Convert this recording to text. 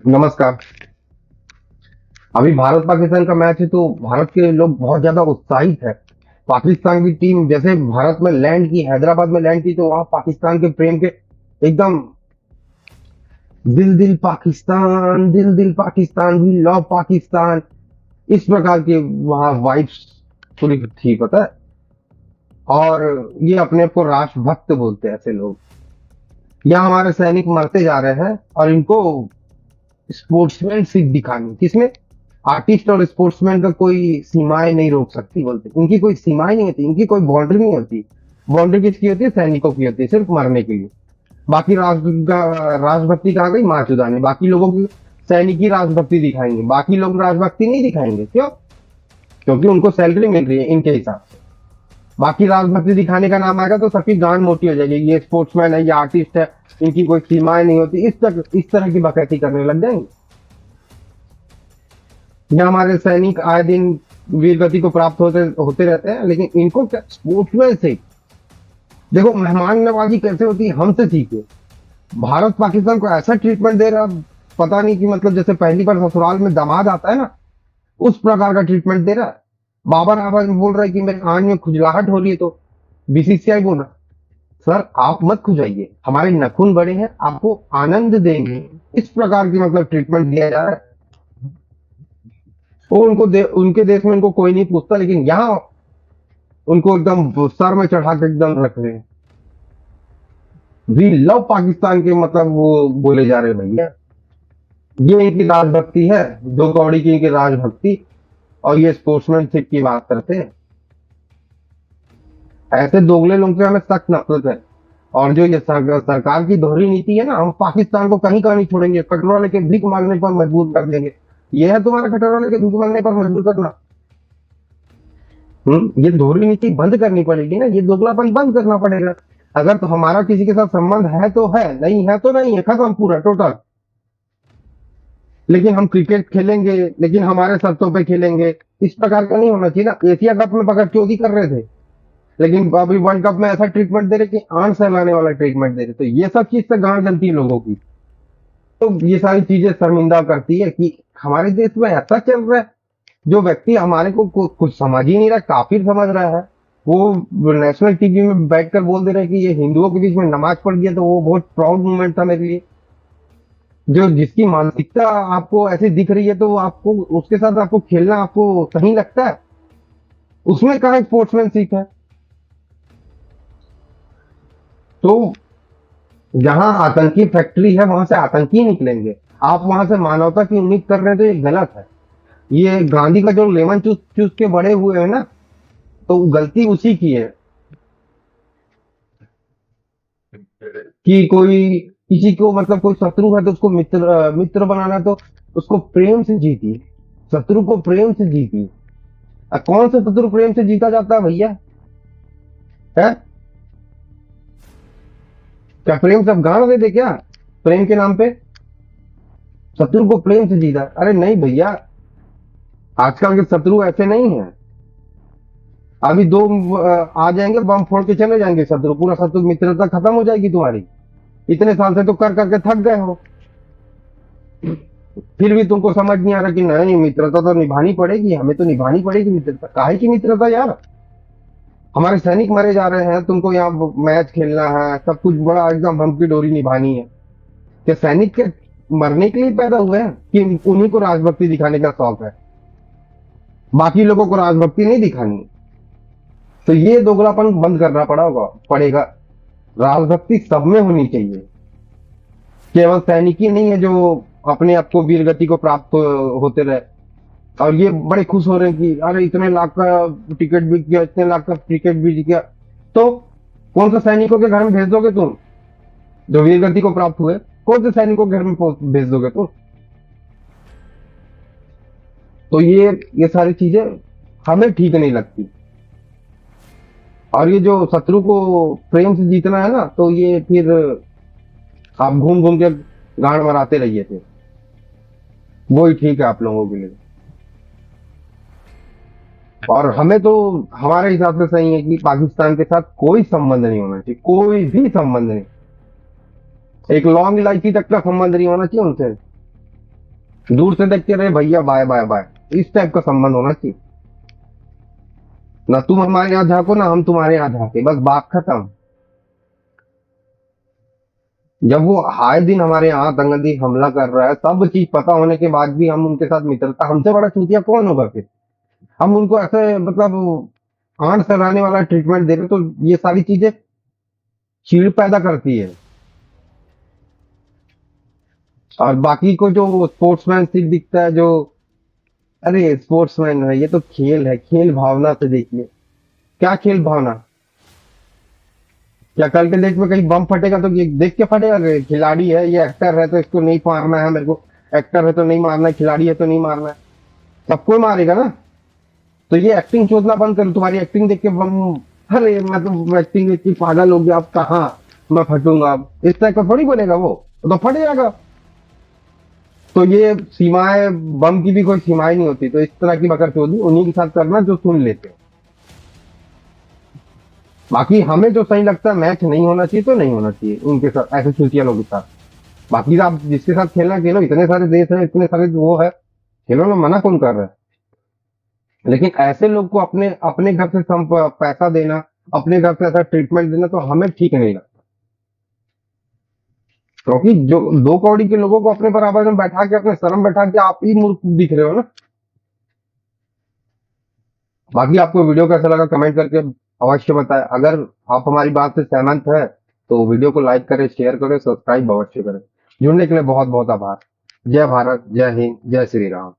नमस्कार। अभी भारत पाकिस्तान का मैच है तो भारत के लोग बहुत ज्यादा उत्साहित है। पाकिस्तान की टीम जैसे भारत में लैंड की, हैदराबाद में लैंड की, तो वहां पाकिस्तान के प्रेम के एकदम दिल दिल पाकिस्तान, दिल दिल पाकिस्तान, वी लव पाकिस्तान, इस प्रकार की वहां वाइब्स पूरी थी, पता है। और ये अपने को राष्ट्रभक्त बोलते हैं ऐसे लोग। यहाँ हमारे सैनिक मरते जा रहे हैं और इनको स्पोर्ट्समैनशिप दिखानी, किसमें? आर्टिस्ट और स्पोर्ट्समैन का कोई सीमाएं नहीं रोक सकती, बोलते इनकी कोई सीमाएं नहीं होती, इनकी कोई बाउंड्री नहीं होती। बाउंड्री किसकी होती है? सैनिकों की होती है, सिर्फ मरने के लिए। बाकी राष्ट्रभक्ति कहाँ गई? माँ चुदाने। बाकी लोगों की सैनिक ही राष्ट्रभक्ति दिखाएंगे, बाकी लोग राष्ट्रभक्ति नहीं दिखाएंगे। क्यों? क्योंकि उनको सैलरी मिल रही है इनके हिसाब से। बाकी राष्ट्रभक्ति दिखाने का नाम आएगा तो सबकी गांड मोटी हो जाएगी, ये स्पोर्ट्समैन है, ये आर्टिस्ट है, इनकी कोई सीमाएं नहीं होती, इस तरह की बकैती करने लग जाएंगे। यहाँ हमारे सैनिक आए दिन वीर गति को प्राप्त होते होते रहते हैं, लेकिन इनको क्या स्पोर्ट्समैन से देखो, मेहमान नवाजी कैसे होती है हमसे सीखे। भारत पाकिस्तान को ऐसा ट्रीटमेंट दे रहा, पता नहीं कि मतलब जैसे पहली बार ससुराल में दामाद आता है ना, उस प्रकार का ट्रीटमेंट दे रहा है। बाबर आवाज में बोल रहा है कि मेरे आंख में खुजलाहट हो रही है, तो बीसीसीआई बोल रहा, सर आप मत खुजाइए, हमारे नाखून बड़े हैं, आपको आनंद देंगे। इस प्रकार की मतलब ट्रीटमेंट दिया जा रहा है। वो उनके देश में उनको कोई नहीं पूछता, लेकिन यहाँ उनको एकदम सर में चढ़ा के एकदम रख रहे हैं। वी लव पाकिस्तान के मतलब वो बोले जा रहे हैं भैया। ये इनकी राजभक्ति है, दो कौड़ी की इनकी राजभक्ति। और ये स्पोर्ट्समैनशिप की बात करते हैं। ऐसे दोगले लोगों से हमें सख्त नफरत है। और जो ये सरकार की दोहरी नीति है ना, हम पाकिस्तान को कहीं का नहीं छोड़ेंगे, कटोरा लेके भीख मांगने पर मजबूर कर देंगे। ये है तुम्हारा कटोरा लेके भीख मांगने पर मजबूर करना। ये दोहरी नीति बंद करनी पड़ेगी ना, ये दोगलापन बंद करना पड़ेगा। अगर तो हमारा किसी के साथ संबंध है तो है, नहीं है तो नहीं है, खत्म पूरा टोटल। लेकिन हम क्रिकेट खेलेंगे, लेकिन हमारे शर्तों पे खेलेंगे, इस प्रकार का नहीं होना चाहिए ना। एशिया कप में पकड़ चोरी कर रहे थे, लेकिन अभी वर्ल्ड कप में ऐसा ट्रीटमेंट दे रहे कि आंख सहलाने वाला ट्रीटमेंट दे रहे। तो ये सब चीज से गांड जलती है लोगों की। तो ये सारी चीजें शर्मिंदा करती है कि हमारे देश में ऐसा चल रहा है। जो व्यक्ति हमारे को कुछ समझ ही नहीं रहा, काफिर समझ रहा है, वो नेशनल टीवी में बैठकर बोल दे रहे हैं कि ये हिंदुओं के बीच में नमाज पढ़ गया, तो वो बहुत प्राउड मोमेंट था मेरे लिए। जो जिसकी मानसिकता आपको ऐसी दिख रही है, तो आपको उसके साथ आपको खेलना आपको सही लगता है? उसमें कहाँ स्पोर्ट्समैनशिप है? तो जहां आतंकी फैक्ट्री है वहां से आतंकी निकलेंगे। आप वहां से मानवता की उम्मीद कर रहे हैं तो ये गलत है। ये गांधी का जो लेमन चूस चूस के बड़े हुए हैं ना, तो गलती उसी की है कि कोई किसी को मतलब कोई शत्रु है तो उसको मित्र बनाना, तो उसको प्रेम से जीती, शत्रु को प्रेम से जीती। कौन सा शत्रु प्रेम से जीता जाता है भैया? है क्या प्रेम सब गाड़ दे दे क्या प्रेम के नाम पे? शत्रु को प्रेम से जीता? अरे नहीं भैया, आजकल के शत्रु ऐसे नहीं है। अभी दो आ जाएंगे, बम फोड़ के चले जाएंगे शत्रु, पूरा शत्रु मित्रता खत्म हो जाएगी तुम्हारी। इतने साल से तो कर करके थक गए हो, फिर भी तुमको समझ नहीं आ रहा कि नहीं, मित्रता तो निभानी पड़ेगी, हमें तो निभानी पड़ेगी मित्रता। काहे की मित्रता यार? हमारे सैनिक मरे जा रहे हैं, तुमको यहाँ मैच खेलना है, सब कुछ बड़ा एकदम हमकी डोरी निभानी है। क्या सैनिक के मरने के लिए पैदा हुए हैं कि उन्हीं को राजभक्ति दिखाने का शौक है, बाकी लोगों को राजभक्ति नहीं दिखानी? तो ये दोगलापन बंद करना पड़ेगा। राजभक्ति सब में होनी चाहिए, केवल सैनिक ही नहीं है जो अपने आप को वीर गति को प्राप्त होते रहे। और ये बड़े खुश हो रहे हैं कि अरे इतने लाख का टिकट बिक गया, इतने लाख का टिकट बिक गया। तो कौन सा सैनिकों के घर में भेज दोगे तुम जो वीर गति को प्राप्त हुए? कौन से सैनिकों के घर में भेज दोगे तुम? तो ये सारी चीजें हमें ठीक नहीं लगती। और ये जो शत्रु को प्रेम से जीतना है ना, तो ये फिर आप घूम घूम के गांड मराते रहिए थे, वो ही ठीक है आप लोगों के लिए। और हमें तो हमारे हिसाब से सही है कि पाकिस्तान के साथ कोई संबंध नहीं होना चाहिए, कोई भी संबंध नहीं। एक लॉन्ग इलायची तक का संबंध नहीं होना चाहिए उनसे। दूर से देख के रहे भैया बाय बाय बाय, इस टाइप का संबंध होना चाहिए। ना तुम हमारे यहाँ झांको ना हम तुम्हारे यहाँ झांके, बस बात खत्म। जब वो आए दिन हमारे यहाँ आतंकवादी हमला कर रहा है, सब चीज पता होने के बाद भी हम उनके साथ मित्रता, हमसे बड़ा चूतिया कौन होगा फिर। हम उनको ऐसे मतलब आंट सराने वाला ट्रीटमेंट दे रहे, तो ये सारी चीजें चीड़ पैदा करती है। और बाकी को जो स्पोर्ट्समैनशिप दिखता है, जो अरे स्पोर्ट्समैन है, ये तो खेल है, खेल भावना से देखिए। क्या खेल भावना? क्या कल के डेट में कहीं बम फटेगा तो ये देख के फटेगा कि खिलाड़ी है, ये एक्टर है तो इसको नहीं मारना है मेरे को, एक्टर है तो नहीं मारना है, खिलाड़ी है तो नहीं मारना है, सबको ही मारेगा ना। तो ये एक्टिंग चोदना बंद करो, तुम्हारी एक्टिंग देख के बम, अरे मैं तो एक्टिंग देख के पागल हो गया, अब कहाँ मैं फटूंगा, अब इस टाइप का थोड़ी बोलेगा वो, तो फट जाएगा। तो ये सीमाएं, बम की भी कोई सीमाएं नहीं होती, तो इस तरह की बकरचोदी उन्हीं के साथ करना जो सुन लेते हो। बाकी हमें जो सही लगता है, मैच नहीं होना चाहिए तो नहीं होना चाहिए उनके साथ, ऐसे चूतिया लोगों के साथ। बाकी आप जिसके साथ खेलना खेलो, इतने सारे देश है, इतने सारे वो है, खेलो ना, मना कौन कर रहा है। लेकिन ऐसे लोग को अपने अपने घर से पैसा देना, अपने घर से ऐसा ट्रीटमेंट देना, तो हमें ठीक नहीं लगता। क्योंकि जो दो कौड़ी के लोगों को अपने बराबर में बैठा के, अपने शर्म बैठा के, आप ही मूर्ख दिख रहे हो ना। बाकी आपको वीडियो कैसा लगा कमेंट करके अवश्य बताएं। अगर आप हमारी बात से सहमत है तो वीडियो को लाइक करें, शेयर करें, सब्सक्राइब अवश्य करें। जुड़ने के लिए बहुत बहुत आभार। जय भारत, जय हिंद, जय श्री राम।